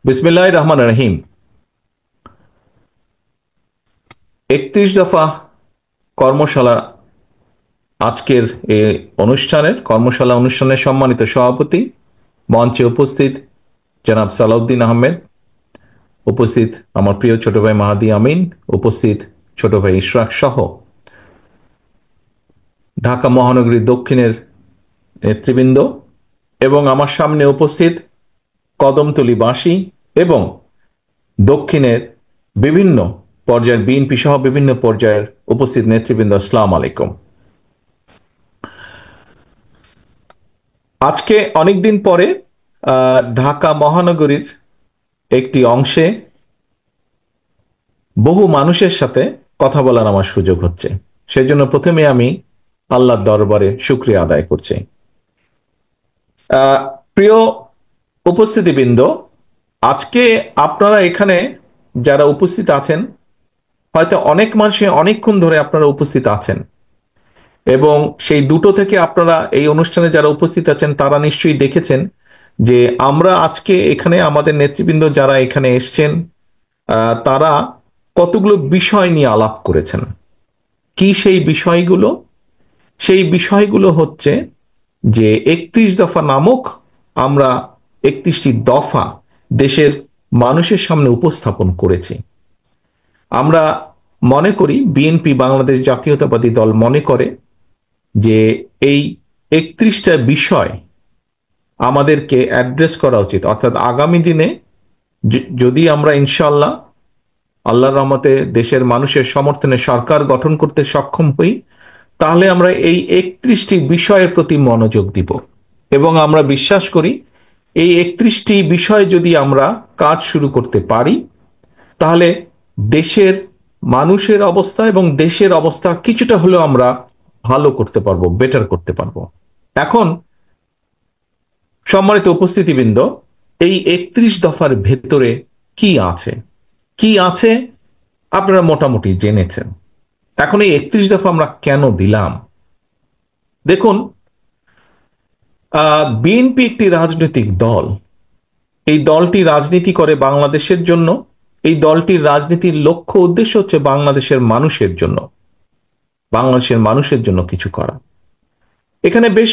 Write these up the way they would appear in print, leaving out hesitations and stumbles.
বিসমিল্লাহির রহমানির রহিম। 31 দফা কর্মশালা আজকের এই অনুষ্ঠানের সম্মানিত সভাপতি, মঞ্চে উপস্থিত জনাব সালাউদ্দিন আহমেদ, উপস্থিত আমার প্রিয় ছোট ভাই মাহাদি আমিন, উপস্থিত ছোট ভাই ইশরাক সহ ঢাকা মহানগরী দক্ষিণের নেতৃবৃন্দ এবং আমার সামনে উপস্থিত কদমতলীবাসী এবং দক্ষিণের বিভিন্ন পর্যায়ের বিএনপি সহ বিভিন্ন পর্যায়ের উপস্থিত নেতৃবৃন্দ, আসসালামু আলাইকুম। আজকে অনেকদিন পরে ঢাকা মহানগরীর একটি অংশে বহু মানুষের সাথে কথা বলার আমার সুযোগ হচ্ছে। সেই জন্য প্রথমে আমি আল্লাহর দরবারে শুকরিয়া আদায় করছি। প্রিয় উপস্থিতিবৃন্দ, আজকে আপনারা এখানে যারা উপস্থিত আছেন, হয়তো অনেক মানুষে অনেকক্ষণ ধরে আপনারা উপস্থিত আছেন এবং সেই দুটো থেকে আপনারা এই অনুষ্ঠানে যারা উপস্থিত আছেন তারা নিশ্চয়ই দেখেছেন যে আমরা আজকে এখানে আমাদের নেতৃবৃন্দ যারা এখানে এসছেন তারা কতগুলো বিষয় নিয়ে আলাপ করেছেন। কি সেই বিষয়গুলো? সেই বিষয়গুলো হচ্ছে যে 31 দফা নামক আমরা 31টি দফা দেশের মানুষের সামনে উপস্থাপন করেছি। আমরা মনে করি, বিএনপি বাংলাদেশ জাতীয়তাবাদী দল মনে করে যে এই 31টা বিষয় আমাদেরকে অ্যাড্রেস করা উচিত। অর্থাৎ আগামী দিনে যদি আমরা ইনশাল্লাহ আল্লাহর রহমতে দেশের মানুষের সমর্থনে সরকার গঠন করতে সক্ষম হই, তাহলে আমরা এই 31টি বিষয়ের প্রতি মনোযোগ দিব এবং আমরা বিশ্বাস করি এই 31টি বিষয় যদি আমরা কাজ শুরু করতে পারি তাহলে দেশের মানুষের অবস্থা এবং দেশের অবস্থা কিছুটা হলেও আমরা ভালো করতে পারবো, বেটার করতে পারবো। এখন সম্মানিত উপস্থিতিবৃন্দ, এই 31 দফার ভেতরে কি আছে কি আছে আপনারা মোটামুটি জেনেছেন। এখন এই 31 দফা আমরা কেন দিলাম? দেখুন, বিএনপি একটি রাজনৈতিক দল। এই দলটি রাজনীতি করে বাংলাদেশের জন্য। এই দলটির রাজনীতির লক্ষ্য উদ্দেশ্য হচ্ছে বাংলাদেশের মানুষের জন্য, বাংলাদেশের মানুষের জন্য কিছু করা। এখানে বেশ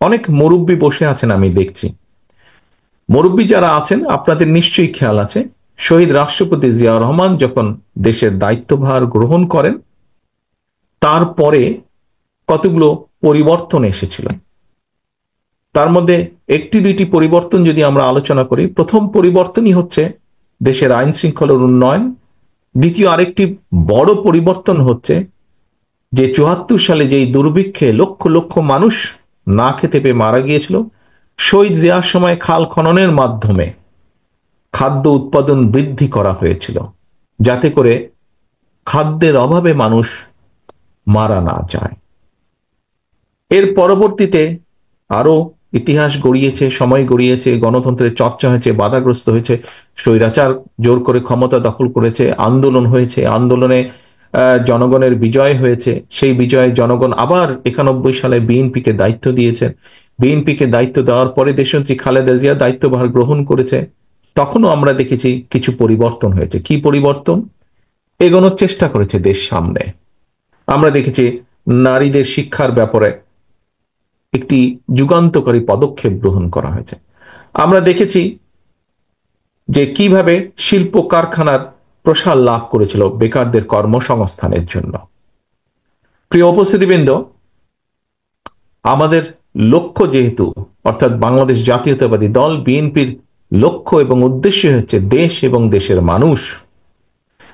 অনেক মুরব্বী বসে আছেন, আমি দেখছি। মুরব্বী যারা আছেন আপনাদের নিশ্চয়ই খেয়াল আছে, শহীদ রাষ্ট্রপতি জিয়াউর রহমান যখন দেশের দায়িত্বভার গ্রহণ করেন তারপরে কতগুলো পরিবর্তন এসেছিল। তার মধ্যে একটি দুইটি পরিবর্তন যদি আমরা আলোচনা করি, প্রথম পরিবর্তনই হচ্ছে দেশের আইন শৃঙ্খলার উন্নয়ন। দ্বিতীয় আরেকটি বড় পরিবর্তন হচ্ছে যে 74 সালে যেই দুর্ভিক্ষে লক্ষ লক্ষ মানুষ না খেতে পেয়ে মারা গিয়েছিল, শহীদ জিয়ার সময় খাল খননের মাধ্যমে খাদ্য উৎপাদন বৃদ্ধি করা হয়েছিল যাতে করে খাদ্যের অভাবে মানুষ মারা না যায়। এর পরবর্তীতে আরো ইতিহাস গড়িয়েছে, সময় গড়িয়েছে, গণতন্ত্রের চর্চা হয়েছে, বাধাগ্রস্ত হয়েছে, স্বৈরাচার জোর করে ক্ষমতা দখল করেছে, আন্দোলন হয়েছে, আন্দোলনে জনগণের বিজয় হয়েছে। সেই বিজয়ে জনগণ আবার 91 সালে বিএনপিকে দায়িত্ব দিয়েছেন। বিএনপিকে দায়িত্ব দেওয়ার পরে দেশনেত্রী খালেদা জিয়া দায়িত্বভার গ্রহণ করেছে। তখনও আমরা দেখেছি কিছু পরিবর্তন হয়েছে। কি পরিবর্তন? এগোনোর চেষ্টা করেছে দেশ সামনে। আমরা দেখেছি নারীদের শিক্ষার ব্যাপারে একটি যুগান্তকারী পদক্ষেপ গ্রহণ করা হয়েছে। আমরা দেখেছি যে কিভাবে শিল্প কারখানার প্রসার লাভ করেছিল বেকারদের কর্মসংস্থানের জন্য। প্রিয় উপস্থিতিবৃন্দ, আমাদের লক্ষ্য যেহেতু, অর্থাৎ বাংলাদেশ জাতীয়তাবাদী দল বিএনপির লক্ষ্য এবং উদ্দেশ্য হচ্ছে দেশ এবং দেশের মানুষ,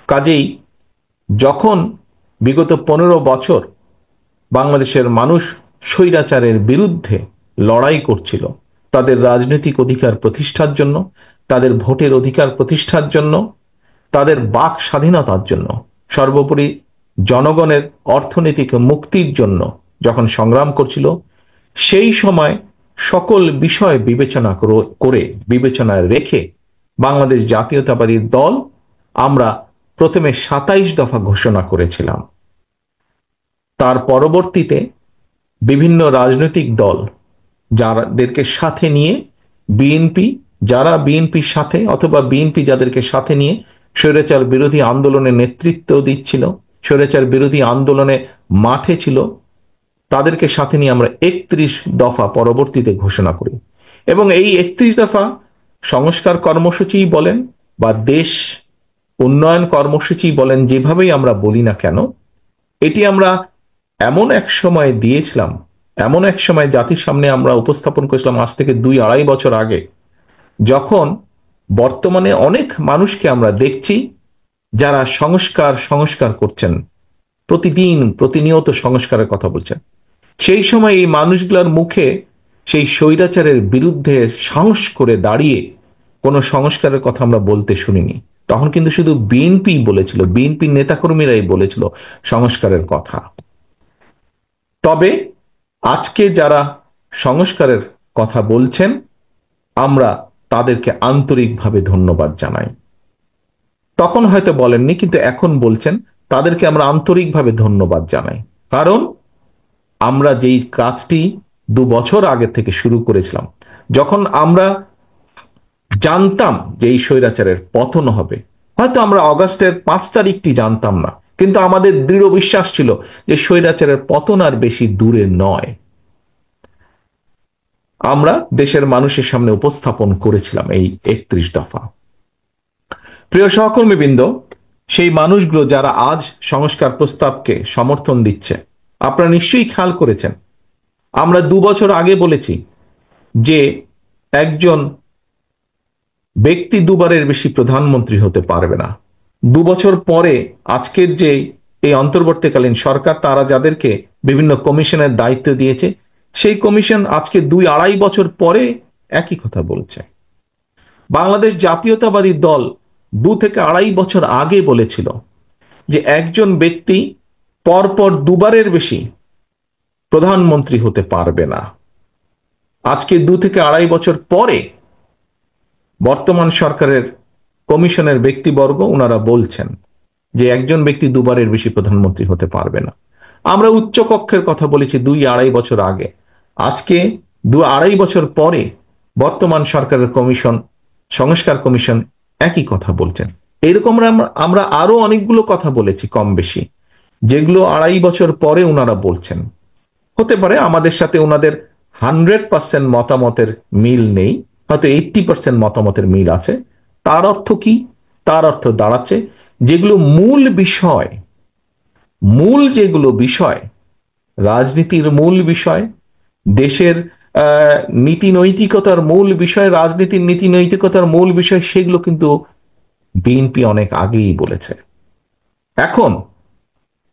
কাজেই যখন বিগত 15 বছর বাংলাদেশের মানুষ স্বৈরাচারের বিরুদ্ধে লড়াই করছিল, তাদের রাজনৈতিক অধিকার প্রতিষ্ঠার জন্য, তাদের ভোটের অধিকার প্রতিষ্ঠার জন্য, তাদের বাক স্বাধীনতার জন্য, সর্বোপরি জনগণের অর্থনৈতিক মুক্তির জন্য যখন সংগ্রাম করছিল, সেই সময় সকল বিষয় বিবেচনায় রেখে বাংলাদেশ জাতীয়তাবাদী দল আমরা প্রথমে 27 দফা ঘোষণা করেছিলাম। তার পরবর্তীতে বিভিন্ন রাজনৈতিক দল যাদেরকে সাথে নিয়ে বিএনপি যারা বিএনপির সাথে অথবা বিএনপি যাদেরকে সাথে নিয়ে স্বৈরাচার বিরোধী আন্দোলনে নেতৃত্ব দিচ্ছিল, স্বৈরাচার বিরোধী আন্দোলনে মাঠে ছিল, তাদেরকে সাথে নিয়ে আমরা 31 দফা পরবর্তীতে ঘোষণা করি। এবং এই 31 দফা সংস্কার কর্মসূচি বলেন বা দেশ উন্নয়ন কর্মসূচি বলেন, যেভাবেই আমরা বলি না কেন, এটি আমরা এমন এক সময় দিয়েছিলাম, এমন এক সময় জাতির সামনে আমরা উপস্থাপন করেছিলাম আজ থেকে 2-2.5 বছর আগে, যখন বর্তমানে অনেক মানুষকে আমরা দেখছি যারা সংস্কার সংস্কার করছেন, প্রতিদিন প্রতিনিয়ত সংস্কারের কথা বলছেন। সেই সময় এই মানুষগুলোর মুখে সেই স্বৈরাচারের বিরুদ্ধে সাহস করে দাঁড়িয়ে কোনো সংস্কারের কথা আমরা বলতে শুনিনি। তখন কিন্তু শুধু বিএনপি বলেছিল, বিএনপির নেতাকর্মীরাই বলেছিল সংস্কারের কথা। তবে আজকে যারা সংস্কারের কথা বলছেন, আমরা তাদেরকে আন্তরিকভাবে ধন্যবাদ জানাই। তখন হয়তো বলেননি, কিন্তু এখন বলছেন, তাদেরকে আমরা আন্তরিকভাবে ধন্যবাদ জানাই। কারণ আমরা যেই কাজটি 2 বছর আগে থেকে শুরু করেছিলাম, যখন আমরা জানতাম যে এই স্বৈরাচারের পতন হবে, হয়তো আমরা অগাস্টের 5 তারিখটি জানতাম না, কিন্তু আমাদের দৃঢ় বিশ্বাস ছিল যে স্বৈরাচারের পতন আর বেশি দূরে নয়। আমরা দেশের মানুষের সামনে উপস্থাপন করেছিলাম এই 31 দফা। প্রিয় সহকর্মীবৃন্দ, সেই মানুষগুলো যারা আজ সংস্কার প্রস্তাবকে সমর্থন দিচ্ছে, আপনারা নিশ্চয়ই খেয়াল করেছেন, আমরা 2 বছর আগে বলেছি যে একজন ব্যক্তি 2বারের বেশি প্রধানমন্ত্রী হতে পারবে না। 2 বছর পরে আজকের যে এই অন্তর্বর্তীকালীন সরকার, তারা যাদেরকে বিভিন্ন কমিশনের দায়িত্ব দিয়েছে, সেই কমিশন আজকে 2-2.5 বছর পরে একই কথা বলছে। বাংলাদেশ জাতীয়তাবাদী দল 2 থেকে 2.5 বছর আগে বলেছিল যে একজন ব্যক্তি পরপর 2বারের বেশি প্রধানমন্ত্রী হতে পারবে না। আজকে 2 থেকে 2.5 বছর পরে বর্তমান সরকারের কমিশনের ব্যক্তিবর্গ ওনারা বলছেন যে একজন ব্যক্তি 2বারের বেশি প্রধানমন্ত্রী হতে পারবে না। আমরা উচ্চ কক্ষের কথা বলেছি 2-2.5 বছর আগে। আজকে 2-2.5 বছর পরে বর্তমান সরকারের কমিশন, সংস্কার কমিশন একই কথা বলছেন। এরকম আমরা আরো অনেকগুলো কথা বলেছি কম বেশি, যেগুলো 2.5 বছর পরে ওনারা বলছেন। হতে পারে আমাদের সাথে ওনাদের 100% মতামতের মিল নেই, হয়তো 80% মতামতের মিল আছে। তার অর্থ কি? তার অর্থ দাঁড়াচ্ছে যেগুলো মূল বিষয়, যেগুলো বিষয়, রাজনীতির মূল বিষয়, দেশের নীতি নৈতিকতার মূল বিষয়, রাজনীতির নীতি নৈতিকতার মূল বিষয়, সেগুলো কিন্তু বিএনপি অনেক আগেই বলেছে। এখন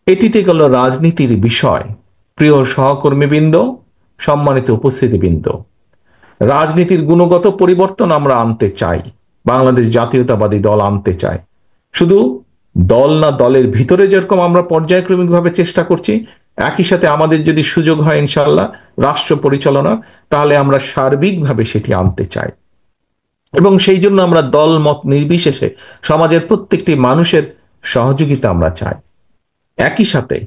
এটিতে গেল রাজনীতির বিষয়। প্রিয় সহকর্মীবৃন্দ, সম্মানিত উপস্থিতিবৃন্দ, রাজনীতির গুণগত পরিবর্তন আমরা আনতে চাই, বাংলাদেশ জাতীয়তাবাদী দল আনতে চায়। শুধু দল না, দলের ভিতরে যেরকম আমরা পর্যায়ক্রমিকভাবে চেষ্টা করছি, একই সাথে আমাদের যদি সুযোগ হয় ইনশাআল্লাহ রাষ্ট্র পরিচালনা, তাহলে আমরা সার্বিকভাবে সেটি আনতে চাই। এবং সেই জন্য আমরা দল মত নির্বিশেষে সমাজের প্রত্যেকটি মানুষের সহযোগিতা আমরা চাই। একই সাথে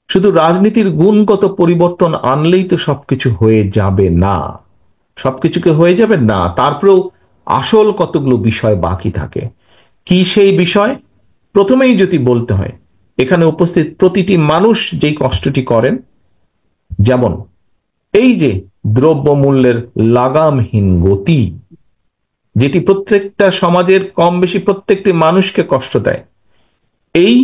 শুধু রাজনীতির গুণগত পরিবর্তন আনলেই তো সবকিছু হয়ে যাবে না, সবকিছুকে হয়ে যাবে না। তারপরেও আসল কতগুলো বিষয় বাকি থাকে। কি সেই বিষয়? প্রথমেই যদি বলতে হয়, এখানে উপস্থিত প্রতিটি মানুষ যেই কষ্টটি করেন, যেমন এই যে দ্রব্যমূল্যের লাগামহীন গতি, যেটি প্রত্যেকটা সমাজের কম বেশি প্রত্যেকটি মানুষকে কষ্ট দেয়, এই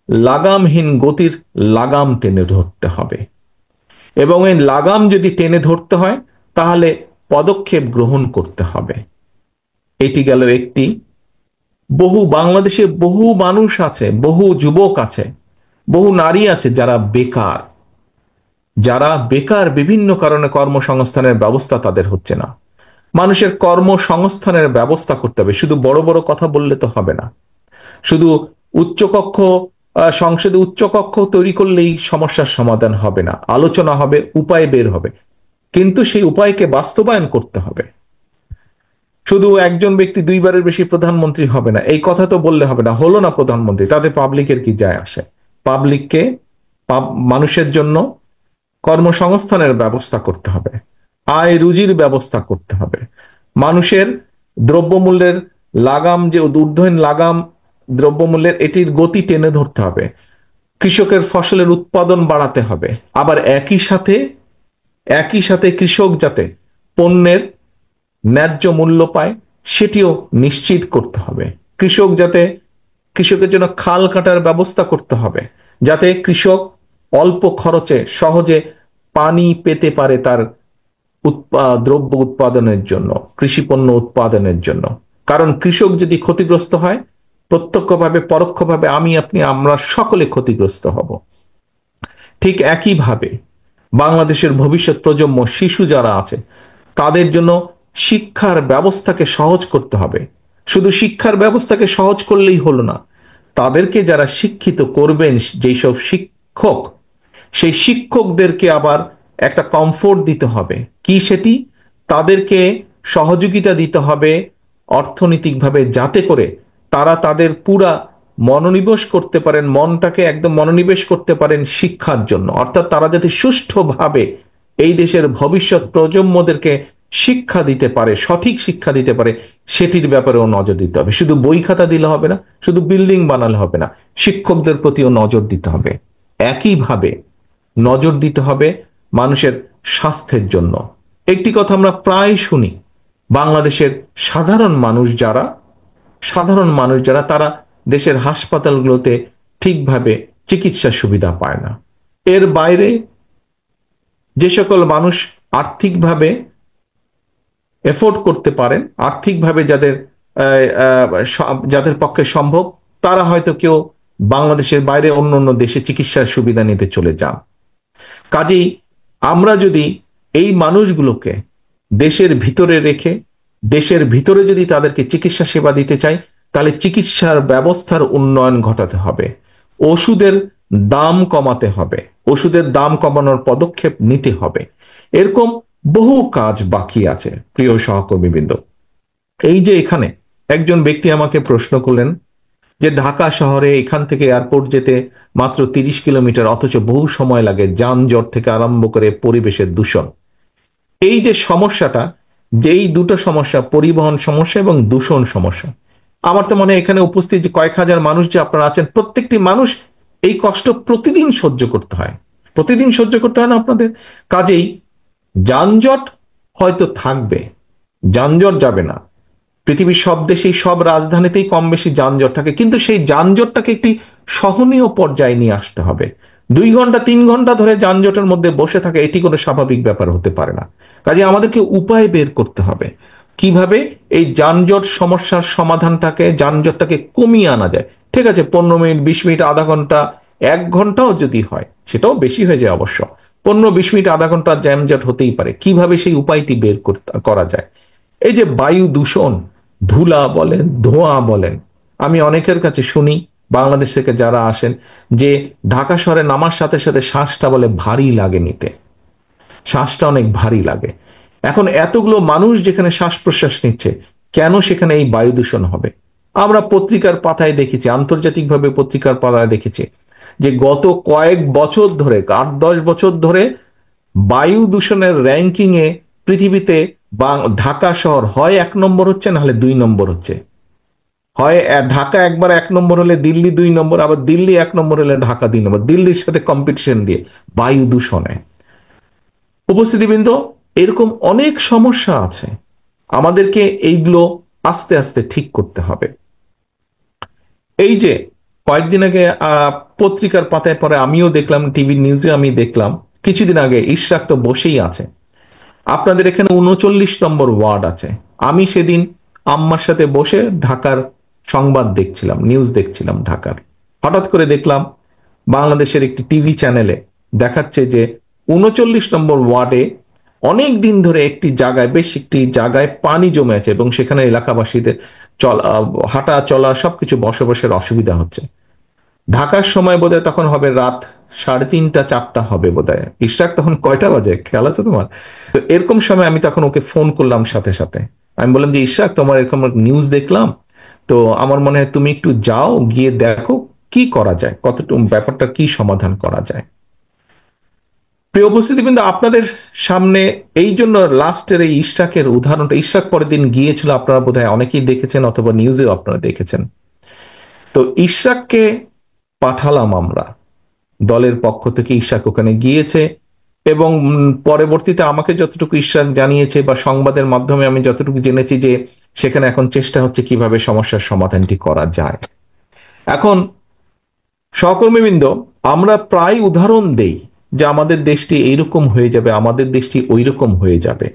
লাগামহীন গতির লাগাম টেনে ধরতে হবে। এবং এই লাগাম যদি টেনে ধরতে হয়, তাহলে পদক্ষেপ গ্রহণ করতে হবে। এটি গেল একটি। বাংলাদেশে বহু মানুষ আছে, বহু যুবক আছে, বহু নারী আছে যারা বেকার, বিভিন্ন কারণে কর্মসংস্থানের ব্যবস্থা তাদের হচ্ছে না। মানুষের কর্মসংস্থানের ব্যবস্থা করতে হবে। শুধু বড় বড় কথা বললে তো হবে না। শুধু উচ্চকক্ষ, সংসদে উচ্চকক্ষ তৈরি করলেই সমস্যার সমাধান হবে না। আলোচনা হবে, উপায় বের হবে, কিন্তু সেই উপায়কে বাস্তবায়ন করতে হবে। শুধু একজন ব্যক্তি 2বারের বেশি প্রধানমন্ত্রী হবে না, এই কথা তো বললে হবে না। হলো না প্রধানমন্ত্রী, তাতে পাবলিকের কি যায় আসে? পাবলিককে, মানুষের জন্য কর্মসংস্থানের ব্যবস্থা করতে হবে, আয় রুজির ব্যবস্থা করতে হবে, মানুষের দ্রব্যমূল্যের লাগাম, যে ঊর্ধ্বয়ন লাগাম দ্রব্যমূল্যের, এটির গতি টেনে ধরতে হবে। কৃষকের ফসলের উৎপাদন বাড়াতে হবে। আবার একই সাথে কৃষক যাতে পণ্যের ন্যায্য মূল্য পায় সেটিও নিশ্চিত করতে হবে। কৃষকের জন্য খাল কাটার ব্যবস্থা করতে হবে, যাতে কৃষক অল্প খরচে সহজে পানি পেতে পারে তার দ্রব্য উৎপাদনের জন্য, কৃষিপণ্য উৎপাদনের জন্য। কারণ কৃষক যদি ক্ষতিগ্রস্ত হয়, প্রত্যক্ষভাবে পরোক্ষভাবে আমরা সকলে ক্ষতিগ্রস্ত হব। ঠিক একইভাবে বাংলাদেশের ভবিষ্যৎ প্রজন্ম, শিশু যারা আছে, তাদের জন্য শিক্ষার ব্যবস্থাকে সহজ করতে হবে। শুধু শিক্ষার ব্যবস্থাকে সহজ করলেই হলো না, তাদেরকে যারা শিক্ষিত করবেন, যেসব শিক্ষক, সেই শিক্ষকদেরকে আবার একটা কমফোর্ট দিতে হবে। কি সেটি? তাদেরকে সহযোগিতা দিতে হবে অর্থনৈতিকভাবে, যাতে করে তারা তাদের পুরা মনোনিবেশ করতে পারেন, মনটাকে একদম মনোনিবেশ করতে পারেন শিক্ষার জন্য। অর্থাৎ তারা যাতে সুষ্ঠুভাবে এই দেশের ভবিষ্যৎ প্রজন্মদেরকে শিক্ষা দিতে পারে, সঠিক শিক্ষা দিতে পারে, সেটির ব্যাপারেও নজর দিতে হবে। শুধু বই খাতা দিলে হবে না, শুধু বিল্ডিং বানালে হবে না, শিক্ষকদের প্রতিও নজর দিতে হবে। একইভাবে নজর দিতে হবে মানুষের স্বাস্থ্যের জন্য। একটি কথা আমরা প্রায় শুনি, বাংলাদেশের সাধারণ মানুষ যারা তারা দেশের হাসপাতালগুলোতে ঠিকভাবে চিকিৎসা সুবিধা পায় না। এর বাইরে যে সকল মানুষ আর্থিকভাবে এফোর্ড করতে পারেন, আর্থিকভাবে যাদের পক্ষে সম্ভব, তারা হয়তো কেউ বাংলাদেশের বাইরে অন্য অন্য দেশে চিকিৎসার সুবিধা নিতে চলে যান। কাজেই আমরা যদি এই মানুষগুলোকে দেশের ভিতরে রেখে, দেশের ভিতরে যদি তাদেরকে চিকিৎসা সেবা দিতে চাই, তাহলে চিকিৎসার ব্যবস্থার উন্নয়ন ঘটাতে হবে, ওষুধের দাম কমাতে হবে, ওষুধের দাম কমানোর পদক্ষেপ নিতে হবে। এরকম বহু কাজ বাকি আছে। প্রিয় সহকর্মীবৃন্দ, এই যে এখানে একজন ব্যক্তি আমাকে প্রশ্ন করলেন যে ঢাকা শহরে এখান থেকে এয়ারপোর্ট যেতে মাত্র 30 কিলোমিটার, অথচ বহু সময় লাগে, যানজট থেকে আরম্ভ করে পরিবেশের দূষণ। এই যে সমস্যাটা, যেই দুটো সমস্যা, পরিবহন সমস্যা এবং দূষণ সমস্যা, আমার তো মনে হয় এখানে উপস্থিত যে কয়েক হাজার মানুষ যে আপনারা আছেন, প্রত্যেকটি মানুষ এই কষ্ট প্রতিদিন সহ্য করতে হয়। প্রতিদিন সহ্য করতে হয় না আপনাদের? কাজেই যানজট হয়তো থাকবে, যানজট যাবে না। পৃথিবীর সব দেশেই, সব রাজধানীতেই কম বেশি যানজট থাকে, কিন্তু সেই যানজটটাকে একটি সহনীয় পর্যায়ে নিয়ে আসতে হবে। 2 ঘন্টা 3 ঘন্টা ধরে যানজটের মধ্যে বসে থাকে, এটি কোনো স্বাভাবিক ব্যাপার হতে পারে না। কাজে আমাদেরকে উপায় বের করতে হবে কিভাবে এই যানজট সমস্যার সমাধানটাকে, যানজটটাকে কমিয়ে আনা যায়। ঠিক আছে, 15 মিনিট, 20 মিনিট, আধা ঘন্টা, 1 ঘন্টাও যদি হয়, সেটাও বেশি হয়ে যায় অবশ্য। 15-20 মিনিট, আধা ঘন্টা যানজট হতেই পারে। কিভাবে সেই উপায়টি বের করা যায়? এই যে বায়ু দূষণ, ধুলা বলেন, ধোঁয়া বলেন, আমি অনেকের কাছে শুনি, বাংলাদেশ থেকে যারা আসেন, যে ঢাকা শহরে নামার সাথে সাথে শ্বাসটা বলে ভারী লাগে নিতে, শ্বাসটা অনেক ভারী লাগে। এখন এতগুলো মানুষ যেখানে শ্বাস প্রশ্বাস নিচ্ছে, কেন সেখানে এই বায়ু দূষণ হবে? আমরা পত্রিকার পাতায় দেখেছি, আন্তর্জাতিকভাবে পত্রিকার পাতায় দেখেছি যে গত কয়েক বছর ধরে, 8-10 বছর ধরে বায়ু দূষণের র্যাঙ্কিং এ পৃথিবীতে ঢাকা শহর হয় 1 নম্বর হচ্ছে, না হলে 2 নম্বর হচ্ছে। হয় ঢাকা একবার 1 নম্বর হলে দিল্লি 2 নম্বর, আবার দিল্লি 1 নম্বর হলে ঢাকা 2 নম্বর, দিল্লির সাথে কম্পিটিশন দিয়ে বায়ু দূষণে। উপস্থিতিবৃন্দ, এরকম অনেক সমস্যা আছে, আমাদেরকে এইগুলো আস্তে আস্তে ঠিক করতে হবে। এই যে কয়েকদিন আগে পত্রিকার পাতায় পরে আমিও দেখলাম, টিভি নিউজে আমি দেখলাম, কিছুদিন আগে ইশরাক তো বসেই আছে, আপনাদের এখানে 39 নম্বর ওয়ার্ড আছে। আমি সেদিন আম্মার সাথে বসে ঢাকার সংবাদ দেখছিলাম, নিউজ দেখছিলাম ঢাকার। হঠাৎ করে দেখলাম বাংলাদেশের একটি টিভি চ্যানেলে দেখাচ্ছে যে 39 নম্বর ওয়ার্ডে অনেক দিন ধরে একটি জায়গায় পানি জমে আছে, এবং সেখানে এলাকাবাসীদের হাঁটা চলা সবকিছু বসবাসের অসুবিধা হচ্ছে। ঢাকার সময় বোধহয় তখন হবে রাত 3:30-4টা হবে বোধহয়। ইশরাক তখন কয়টা বাজে খেয়াল আছে তোমার? তো এরকম সময় আমি তখন ওকে ফোন করলাম সাথে সাথে। আমি বললাম যে ইশরাক, তোমার এরকম নিউজ দেখলাম, তো আমার মনে হয় তুমি একটু যাও, গিয়ে দেখো কি করা যায়, কতটুকু ব্যাপারটা কি সমাধান করা যায়। প্রিয় উপস্থিতি, কিন্তু আপনাদের সামনে এই জন্য লাস্টের এই ইশরাকের উদাহরণটা, ইশরাক পরের দিন গিয়েছিল, আপনারা বোধহয় অনেকেই দেখেছেন অথবা নিউজেও আপনারা দেখেছেন। তো ইশরাককে পাঠালাম আমরা, দলের পক্ষ থেকে ইশরাক ওখানে গিয়েছে, এবং পরবর্তীতে আমাকে যতটুকু ইশরাক জানিয়েছে বা সংবাদের মাধ্যমে আমি যতটুকু জেনেছি যে সেখানে এখন চেষ্টা হচ্ছে কিভাবে সমস্যার সমাধানটি করা যায়। এখন সহকর্মীবৃন্দ, আমরা প্রায় উদাহরণ দেই যে আমাদের দেশটি এইরকম হয়ে যাবে, আমাদের দেশটি ওইরকম হয়ে যাবে।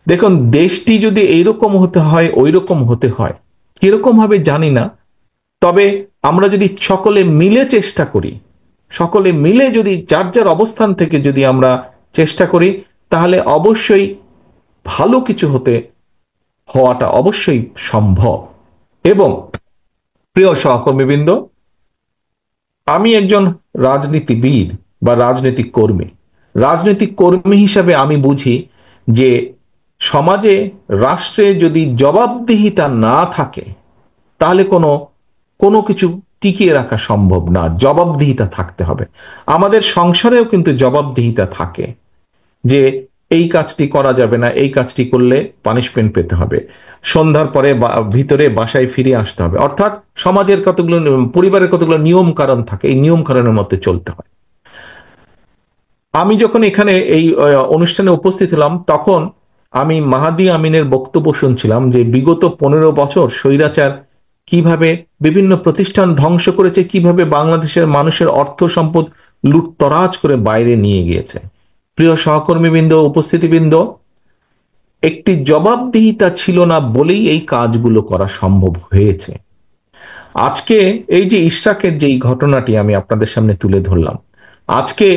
দেখুন, দেশটি যদি এইরকম হতে হয়, ওইরকম হতে হয়, কিরকম হবে জানি না, তবে আমরা যদি সকলে মিলে চেষ্টা করি, সকলে মিলে যদি যার যার অবস্থান থেকে যদি আমরা চেষ্টা করি, তাহলে অবশ্যই ভালো কিছু হওয়াটা অবশ্যই সম্ভব। এবং প্রিয় সহকর্মীবৃন্দ, আমি একজন রাজনীতিবিদ বা রাজনৈতিক কর্মী। রাজনৈতিক কর্মী হিসাবে আমি বুঝি যে সমাজে, রাষ্ট্রে যদি জবাবদিহিতা না থাকে, তাহলে কোনো কোনো কিছু টিকিয়ে রাখা সম্ভব না। জবাবদিহিতা থাকতে হবে। আমাদের সংসারেও কিন্তু জবাবদিহিতা থাকে যে এই কাজটি করা যাবে না, এই কাজটি করলে পানিশমেন্ট পেতে হবে, সন্ধ্যার পরে ভিতরে বাসায় ফিরে আসতে হবে। অর্থাৎ সমাজের কতগুলো, পরিবারের কতগুলো নিয়ম কারণ থাকে, এই নিয়ম কারণের মধ্যে চলতে হয়। আমি যখন এখানে এই অনুষ্ঠানে উপস্থিত হলাম, তখন আমি মাহাদি আমিনের বক্তব্য শুনছিলাম যে বিগত 15 বছর স্বৈরাচার কিভাবে বিভিন্ন প্রতিষ্ঠান ধ্বংস করেছে, কিভাবে বাংলাদেশের মানুষের অর্থ সম্পদ লুটতরাজ করে বাইরে নিয়ে গিয়েছে। প্রিয় সহকর্মীবৃন্দ, উপস্থিতিবৃন্দ, একটি জবাবদিহিতা ছিল না বলেই এই কাজগুলো করা সম্ভব হয়েছে। আজকে এই যে ইশরাকের যেই ঘটনাটি আমি আপনাদের সামনে তুলে ধরলাম, আজকে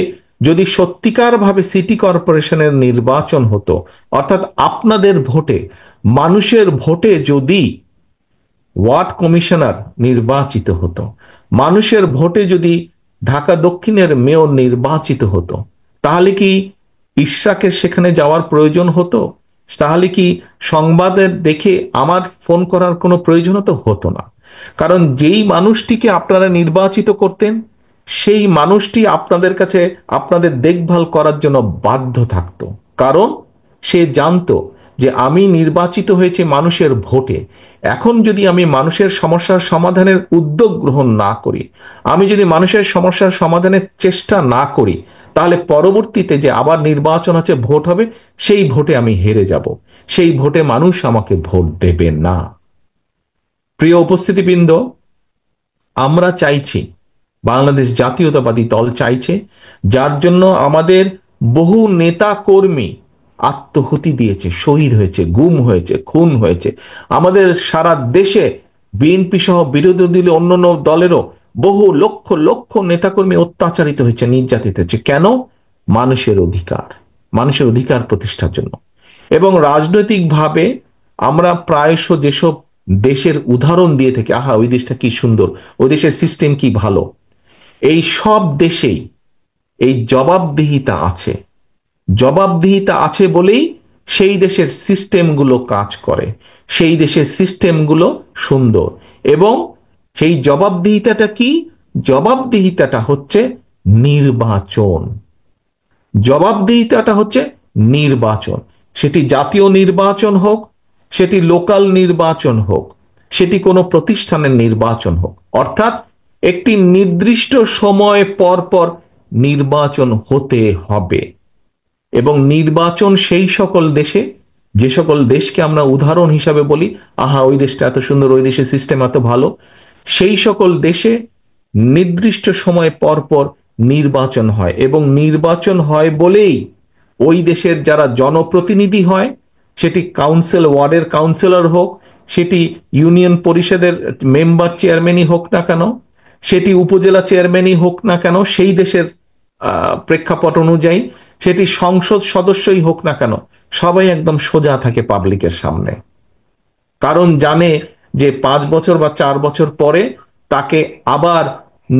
যদি সত্যিকার ভাবে সিটি কর্পোরেশনের নির্বাচন হতো, অর্থাৎ আপনাদের ভোটে, মানুষের ভোটে যদি ওয়ার্ড কমিশনার নির্বাচিত হতো, মানুষের ভোটে যদি ঢাকা দক্ষিণের মেয়র নির্বাচিত হতো, তাহলে কি ইশরাকের সেখানে যাওয়ার প্রয়োজন হতো? তাহলে কি সংবাদের দেখে আমার ফোন করার কোনো প্রয়োজন হতো না? কারণ যেই মানুষটিকে আপনারা নির্বাচিত করতেন, সেই মানুষটি আপনাদের কাছে আপনাদের দেখভাল করার জন্য বাধ্য থাকতো। কারণ সে জানতো যে আমি নির্বাচিত হয়েছে মানুষের ভোটে। এখন যদি আমি মানুষের সমস্যার সমাধানের উদ্যোগ গ্রহণ না করি, আমি যদি মানুষের সমস্যার সমাধানের চেষ্টা না করি, তাহলে পরবর্তীতে যে আবার নির্বাচন আছে, ভোট হবে, সেই ভোটে আমি হেরে যাব, সেই ভোটে মানুষ আমাকে ভোট দেবে না। প্রিয় উপস্থিতিবৃন্দ, আমরা চাইছি, বাংলাদেশ জাতীয়তাবাদী দল চাইছে, যার জন্য আমাদের বহু নেতা কর্মী আত্মহুতি দিয়েছে, শহীদ হয়েছে, গুম হয়েছে, খুন হয়েছে। আমাদের সারা দেশে বিএনপি সহ বিরোধী দলীয় অন্যান্য দলেরও বহু লক্ষ লক্ষ নেতাকর্মী অত্যাচারিত হয়েছে, নির্যাতিত হয়েছে। কেন? মানুষের অধিকার, মানুষের অধিকার প্রতিষ্ঠার জন্য। এবং রাজনৈতিকভাবে আমরা প্রায়শ যেসব দেশের উদাহরণ দিয়ে থাকি, আহা ওই দেশটা কি সুন্দর, ওই দেশের সিস্টেম কি ভালো, এই সব দেশেই এই জবাবদিহিতা আছে। জবাবদিহিতা আছে বলেই সেই দেশের সিস্টেমগুলো কাজ করে, সেই দেশের সিস্টেমগুলো সুন্দর। এবং সেই জবাবদিহিতাটা কি? জবাবদিহিতাটা হচ্ছে নির্বাচন। জবাবদিহিতাটা হচ্ছে নির্বাচন। সেটি জাতীয় নির্বাচন হোক, সেটি লোকাল নির্বাচন হোক, সেটি কোনো প্রতিষ্ঠানের নির্বাচন হোক, অর্থাৎ একটি নির্দিষ্ট সময় পর পর নির্বাচন হতে হবে। এবং নির্বাচন সেই সকল দেশে, যে সকল দেশকে আমরা উদাহরণ হিসাবে বলি, আহা ওই দেশটা এত সুন্দর, ওই দেশের সিস্টেম এত ভালো, সেই সকল দেশে নির্দিষ্ট সময় পর পর নির্বাচন হয়। এবং নির্বাচন হয় বলেই ওই দেশের যারা জনপ্রতিনিধি হয়, সেটি কাউন্সিল, ওয়ার্ডের কাউন্সিলর হোক, সেটি ইউনিয়ন পরিষদের মেম্বার চেয়ারম্যানই হোক না কেন, সেটি উপজেলা চেয়ারম্যানই হোক না কেন, সেই দেশের প্রেক্ষাপট অনুযায়ী সেটি সংসদ সদস্যই হোক না কেন, সবাই একদম সোজা থাকে পাবলিকের সামনে। কারণ জানে যে 5 বছর বা 4 বছর পরে তাকে আবার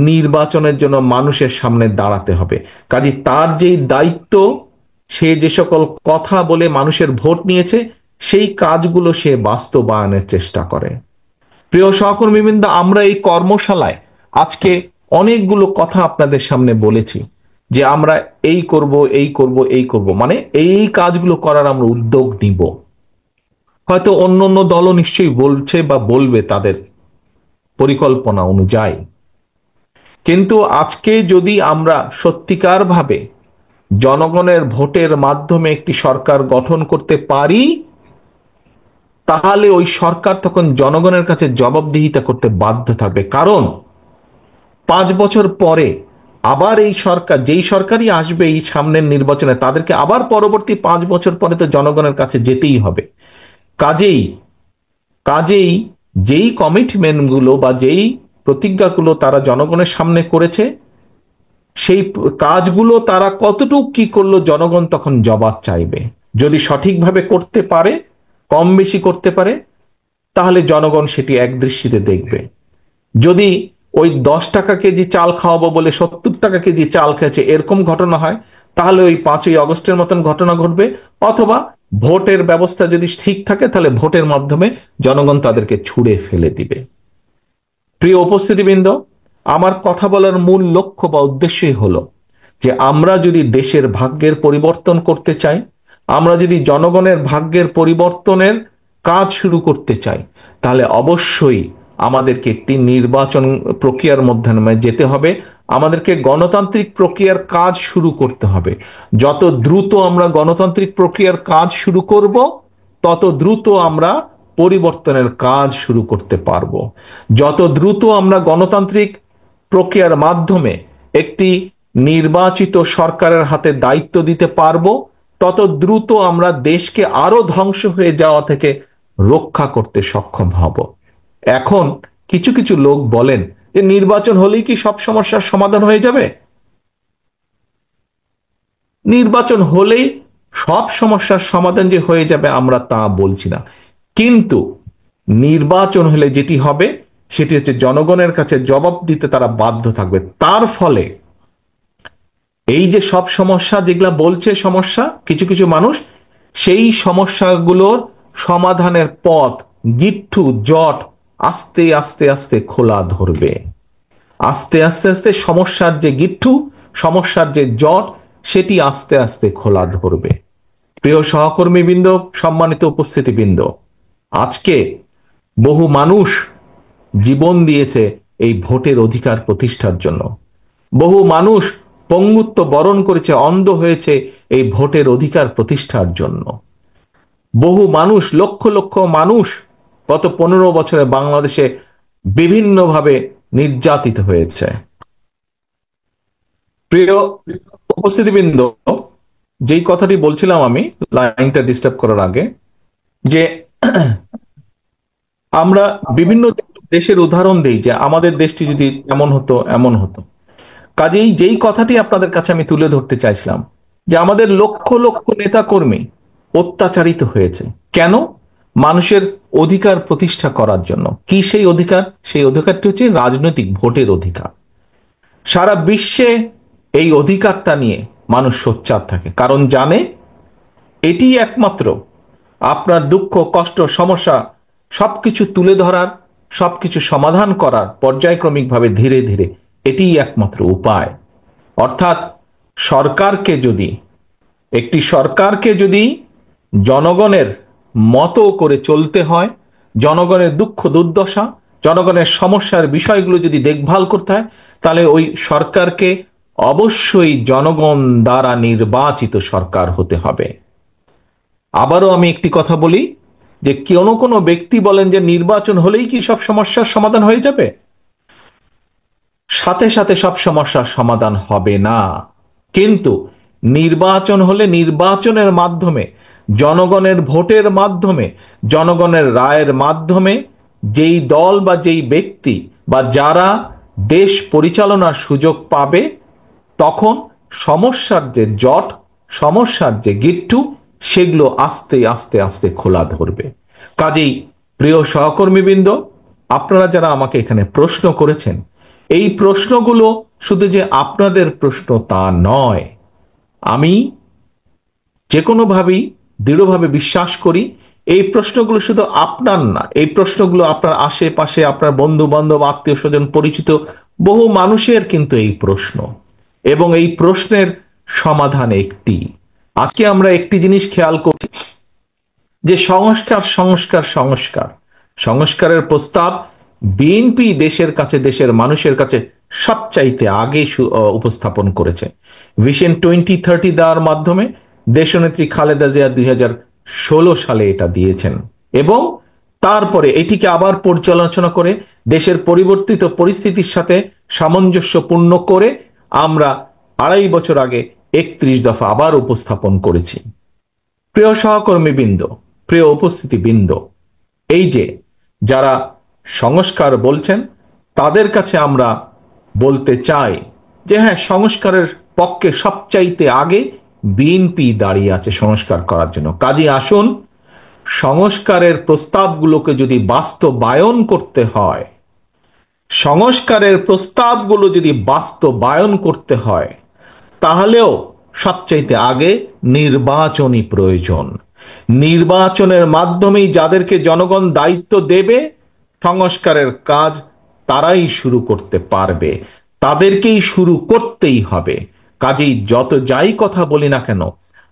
নির্বাচনের জন্য মানুষের সামনে দাঁড়াতে হবে। কাজে তার যেই দায়িত্ব, সে যে সকল কথা বলে মানুষের ভোট নিয়েছে, সেই কাজগুলো সে বাস্তবায়নের চেষ্টা করে। প্রিয় সহকর্মীবৃন্দ, আমরা এই কর্মশালায় আজকে অনেকগুলো কথা আপনাদের সামনে বলেছি যে আমরা এই করব এই করব এই করব, মানে এই কাজগুলো করার আমরা উদ্যোগ নিব। হয়তো অন্য অন্য দলও নিশ্চয়ই বলছে বা বলবে তাদের পরিকল্পনা অনুযায়ী। কিন্তু আজকে যদি আমরা সত্যিকার ভাবে জনগণের ভোটের মাধ্যমে একটি সরকার গঠন করতে পারি, তাহলে ওই সরকার তখন জনগণের কাছে জবাবদিহিতা করতে বাধ্য থাকবে। কারণ 5 বছর পরে আবার এই সরকার, যেই সরকারই আসবে এই সামনের নির্বাচনে, তাদেরকে আবার পরবর্তী 5 বছর পরে তো জনগণের কাছে যেতেই হবে। কাজেই কাজেই যেই কমিটমেন্টগুলো বা যেই প্রতিজ্ঞাগুলো তারা জনগণের সামনে করেছে, সেই কাজগুলো তারা কতটুকু কি করলো, জনগণ তখন জবাব চাইবে। যদি সঠিকভাবে করতে পারে, কম বেশি করতে পারে, তাহলে জনগণ সেটি একদৃষ্টিতে দেখবে। যদি ওই 10 টাকা কেজি চাল খাওয়াবো বলে 70 টাকা কেজি চাল খেয়েছে, এরকম ঘটনা হয়, তাহলে ওই 5ই আগস্টের মতন ঘটনা ঘটবে। অথবা ভোটের ব্যবস্থা যদি ঠিক থাকে, তাহলে ভোটের মাধ্যমে জনগণ তাদেরকে ছুঁড়ে ফেলে দিবে। প্রিয় উপস্থিতিবৃন্দ, আমার কথা বলার মূল লক্ষ্য বা উদ্দেশ্যই হলো যে আমরা যদি দেশের ভাগ্যের পরিবর্তন করতে চাই, আমরা যদি জনগণের ভাগ্যের পরিবর্তনের কাজ শুরু করতে চাই, তাহলে অবশ্যই আমাদেরকে একটি নির্বাচন প্রক্রিয়ার মধ্যে যেতে হবে। আমাদেরকে গণতান্ত্রিক প্রক্রিয়ার কাজ শুরু করতে হবে। যত দ্রুত আমরা গণতান্ত্রিক প্রক্রিয়ার কাজ শুরু করব, তত দ্রুত আমরা পরিবর্তনের কাজ শুরু করতে পারবো। যত দ্রুত আমরা গণতান্ত্রিক প্রক্রিয়ার মাধ্যমে একটি নির্বাচিত সরকারের হাতে দায়িত্ব দিতে পারবো, তত দ্রুত আমরা দেশকে আরো ধ্বংস হয়ে যাওয়া থেকে রক্ষা করতে সক্ষম হব। এখন কিছু কিছু লোক বলেন যে নির্বাচন হলেই কি সব সমস্যার সমাধান হয়ে যাবে? নির্বাচন হলেই সব সমস্যার সমাধান যে হয়ে যাবে আমরা তা বলছি না, কিন্তু নির্বাচন হলে যেটি হবে সেটি হচ্ছে জনগণের কাছে জবাব দিতে তারা বাধ্য থাকবে। তার ফলে এই যে সব সমস্যা যেগুলা বলছে সমস্যা, কিছু কিছু মানুষ, সেই সমস্যাগুলোর সমাধানের পথ, গিট্টু জট আস্তে আস্তে আস্তে খোলা ধরবে। আস্তে আস্তে আস্তে সমস্যার যে গিট্টু, সমস্যার যে জট, সেটি আস্তে আস্তে খোলা ধরবে। প্রিয় সহকর্মীবৃন্দ, সম্মানিত উপস্থিতিবৃন্দ, আজকে বহু মানুষ জীবন দিয়েছে এই ভোটের অধিকার প্রতিষ্ঠার জন্য। বহু মানুষ পঙ্গুত্ব বরণ করেছে, অন্ধ হয়েছে এই ভোটের অধিকার প্রতিষ্ঠার জন্য। বহু মানুষ, লক্ষ লক্ষ মানুষ গত 15 বছরে বাংলাদেশে বিভিন্নভাবে নির্যাতিত হয়েছে। প্রিয় উপস্থিতিবৃন্দ, যেই কথাটি বলছিলাম আমি লাইনটা ডিস্টার্ব করার আগে, যে আমরা বিভিন্ন দেশের উদাহরণ দেই যে আমাদের দেশটি যদি এমন হতো এমন হতো। কাজেই যেই কথাটি আপনাদের কাছে আমি তুলে ধরতে চাইছিলাম, যে আমাদের লক্ষ লক্ষ নেতা কর্মী অত্যাচারিত হয়েছে কেন? মানুষের অধিকার প্রতিষ্ঠা করার জন্য। কি সেই অধিকার? সেই অধিকারটি হচ্ছে রাজনৈতিক ভোটের অধিকার। সারা বিশ্বে এই অধিকারটা নিয়ে মানুষ সোচ্চার থাকে, কারণ জানে এটি একমাত্র আপনার দুঃখ কষ্ট সমস্যা সবকিছু তুলে ধরার, সবকিছু সমাধান করার পর্যায়ক্রমিকভাবে ধীরে ধীরে এটিই একমাত্র উপায়। অর্থাৎ সরকারকে যদি, একটি সরকারকে যদি জনগণের মতো করে চলতে হয়, জনগণের দুঃখ দুর্দশা, জনগণের সমস্যার বিষয়গুলো যদি দেখভাল করতে হয়, তাহলে ওই সরকারকে অবশ্যই জনগণ দ্বারা নির্বাচিত সরকার হতে হবে। আবারও আমি একটি কথা বলি, যে কোনো কোনো ব্যক্তি বলেন যে নির্বাচন হলেই কি সব সমস্যার সমাধান হয়ে যাবে? সাথে সাথে সব সমস্যার সমাধান হবে না, কিন্তু নির্বাচন হলে নির্বাচনের মাধ্যমে, জনগণের ভোটের মাধ্যমে, জনগণের রায়ের মাধ্যমে যেই দল বা যেই ব্যক্তি বা যারা দেশ পরিচালনার সুযোগ পাবে, তখন সমস্যার যে জট, সমস্যার যে গিট্টু, সেগুলো আস্তে আস্তে আস্তে খোলা ধরবে। কাজেই প্রিয় সহকর্মীবৃন্দ, আপনারা যারা আমাকে এখানে প্রশ্ন করেছেন, এই প্রশ্নগুলো শুধু যে আপনাদের প্রশ্ন তা নয়। আমি যে কোনোভাবেই দৃঢ়ভাবে বিশ্বাস করি এই প্রশ্নগুলো শুধু আপনার না, এই প্রশ্নগুলো আপনার আশেপাশে, আপনার বন্ধু বান্ধব, আত্মীয় স্বজন, পরিচিত বহু মানুষের কিন্তু এই প্রশ্ন। এবং এই প্রশ্নের সমাধান একটি। আজকে আমরা একটি জিনিস খেয়াল করছি যে সংস্কার সংস্কার সংস্কার সংস্কারের প্রস্তাব বিএনপি দেশের কাছে, দেশের মানুষের কাছে সবচাইতে আগে উপস্থাপন করেছে। ভিশন 2030 দেওয়ার মাধ্যমে দেশনেত্রী খালেদা জিয়া 2016 সালে এটা দিয়েছেন এবং তারপরে এটিকে আবার পর্যালোচনা করে দেশের পরিবর্তিত পরিস্থিতির সাথে সামঞ্জস্যপূর্ণ করে আমরা 2.5 বছর আগে 31 দফা আবার উপস্থাপন করেছি। প্রিয় সহকর্মীবৃন্দ, প্রিয় উপস্থিতিবৃন্দ, এই যে যারা সংস্কার বলছেন তাদের কাছে আমরা বলতে চাই যে হ্যাঁ, সংস্কারের পক্ষে সবচাইতে আগে বিএনপি দাঁড়িয়ে আছে সংস্কার করার জন্য। কাজে আসুন, সংস্কারের প্রস্তাবগুলোকে যদি বাস্তবায়ন করতে হয়, সংস্কারের প্রস্তাবগুলো যদি বাস্তবায়ন করতে হয়, তাহলেও সবচাইতে আগে নির্বাচনী প্রয়োজন। নির্বাচনের মাধ্যমেই যাদেরকে জনগণ দায়িত্ব দেবে সংস্কারের কাজ তারাই শুরু করতে পারবে, তাদেরকেই শুরু করতেই হবে। কাজেই যত যাই কথা বলি না কেন,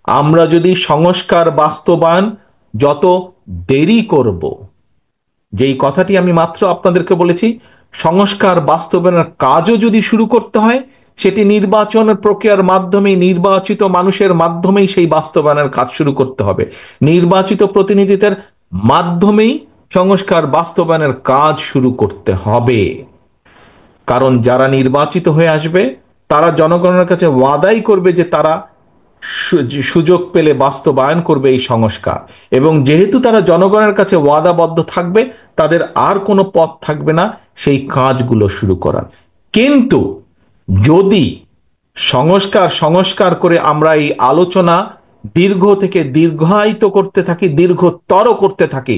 আমরা যদি সংস্কার বাস্তবায়ন যত দেরি করব, যেই কথাটি আমি মাত্র আপনাদেরকে বলেছি, সংস্কার বাস্তবায়নের কাজও যদি শুরু করতে হয় সেটি নির্বাচনের প্রক্রিয়ার মাধ্যমেই, নির্বাচিত মানুষের মাধ্যমেই সেই বাস্তবায়নের কাজ শুরু করতে হবে। নির্বাচিত প্রতিনিধিদের মাধ্যমেই সংস্কার বাস্তবায়নের কাজ শুরু করতে হবে। কারণ যারা নির্বাচিত হয়ে আসবে তারা জনগণের কাছে ওয়াদাই করবে যে তারা সুযোগ পেলে বাস্তবায়ন করবে এই সংস্কার, এবং যেহেতু তারা জনগণের কাছে ওয়াদাবদ্ধ থাকবে, তাদের আর কোনো পথ থাকবে না সেই কাজগুলো শুরু করার। কিন্তু যদি সংস্কার সংস্কার করে আমরা এই আলোচনা দীর্ঘ থেকে দীর্ঘায়িত করতে থাকি, দীর্ঘতর করতে থাকি,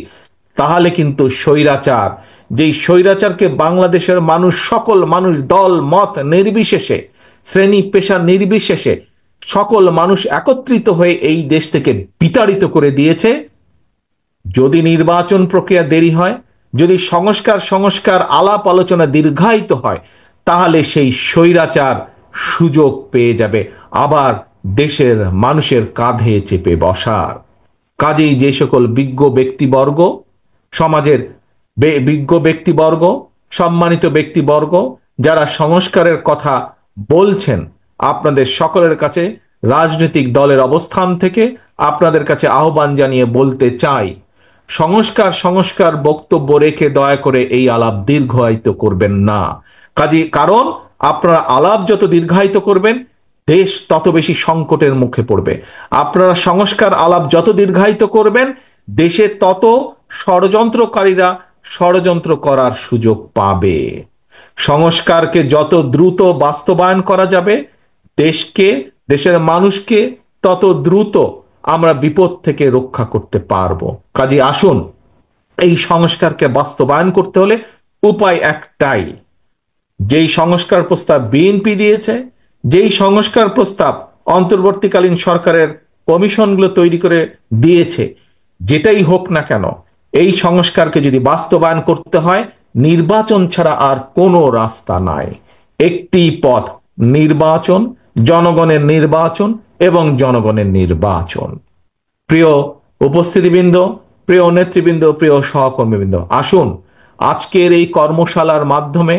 তাহলে কিন্তু স্বৈরাচার, যেই স্বৈরাচারকে বাংলাদেশের মানুষ, সকল মানুষ, দল মত নির্বিশেষে, শ্রেণী পেশা নির্বিশেষে সকল মানুষ একত্রিত হয়ে এই দেশ থেকে বিতাড়িত করে দিয়েছে, যদি নির্বাচন প্রক্রিয়া দেরি হয়, যদি সংস্কার সংস্কার আলাপ আলোচনা দীর্ঘায়িত হয়, তাহলে সেই স্বৈরাচার সুযোগ পেয়ে যাবে আবার দেশের মানুষের কাঁধে চেপে বসার। কাজেই যে সকল বিজ্ঞ ব্যক্তিবর্গ, সমাজের বিজ্ঞ ব্যক্তিবর্গ, সম্মানিত ব্যক্তিবর্গ যারা সংস্কারের কথা বলছেন, আপনাদের সকলের কাছে রাজনৈতিক দলের অবস্থান থেকে আপনাদের কাছে আহ্বান জানিয়ে বলতে চাই, সংস্কার সংস্কার বক্তব্য রেখে দয়া করে এই আলাপ দীর্ঘায়িত করবেন না। কারণ আপনারা আলাপ যত দীর্ঘায়িত করবেন দেশ তত বেশি সংকটের মুখে পড়বে। আপনারা সংস্কার আলাপ যত দীর্ঘায়িত করবেন দেশে তত ষড়যন্ত্রকারীরা ষড়যন্ত্র করার সুযোগ পাবে। সংস্কারকে যত দ্রুত বাস্তবায়ন করা যাবে দেশকে, দেশের মানুষকে তত দ্রুত আমরা বিপদ থেকে রক্ষা করতে পারবো। কাজে আসুন, এই সংস্কারকে বাস্তবায়ন করতে হলে উপায় একটাই, যেই সংস্কার প্রস্তাব বিএনপি দিয়েছে, যেই সংস্কার প্রস্তাব অন্তর্বর্তীকালীন সরকারের কমিশনগুলো তৈরি করে দিয়েছে, যেটাই হোক না কেন, এই সংস্কারকে যদি বাস্তবায়ন করতে হয় নির্বাচন ছাড়া আর কোনো রাস্তা নাই। একটি পথ, নির্বাচন, জনগণের নির্বাচন এবং জনগণের নির্বাচন। প্রিয় উপস্থিতিবৃন্দ, প্রিয় নেতৃবৃন্দ, প্রিয় সহকর্মীবৃন্দ, আসুন আজকের এই কর্মশালার মাধ্যমে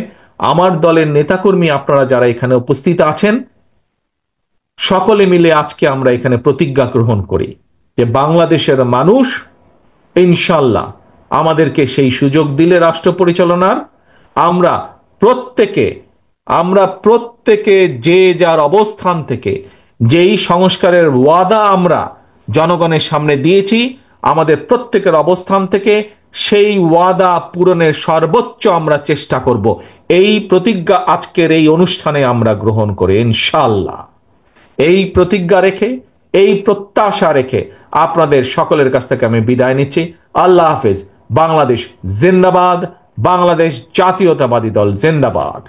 আমার দলের নেতাকর্মী আপনারা যারা এখানে উপস্থিত আছেন সকলে মিলে আজকে আমরা এখানে প্রতিজ্ঞা গ্রহণ করি যে বাংলাদেশের মানুষ ইনশাল্লাহ আমাদেরকে সেই সুযোগ দিলে রাষ্ট্র পরিচালনার, আমরা প্রত্যেকে যে যার অবস্থান থেকে যেই সংস্কারের ওয়াদা আমরা জনগণের সামনে দিয়েছি, আমাদের প্রত্যেকের অবস্থান থেকে সেই ওয়াদা পূরণের সর্বোচ্চ আমরা চেষ্টা করব। এই প্রতিজ্ঞা আজকের এই অনুষ্ঠানে আমরা গ্রহণ করি ইনশাআল্লাহ। এই প্রতিজ্ঞা রেখে, এই প্রত্যাশা রেখে আপনাদের সকলের কাছ থেকে আমি বিদায় নিচ্ছি। আল্লাহ হাফেজ। বাংলাদেশ জিন্দাবাদ, বাংলাদেশ জাতীয়তাবাদী দল জিন্দাবাদ।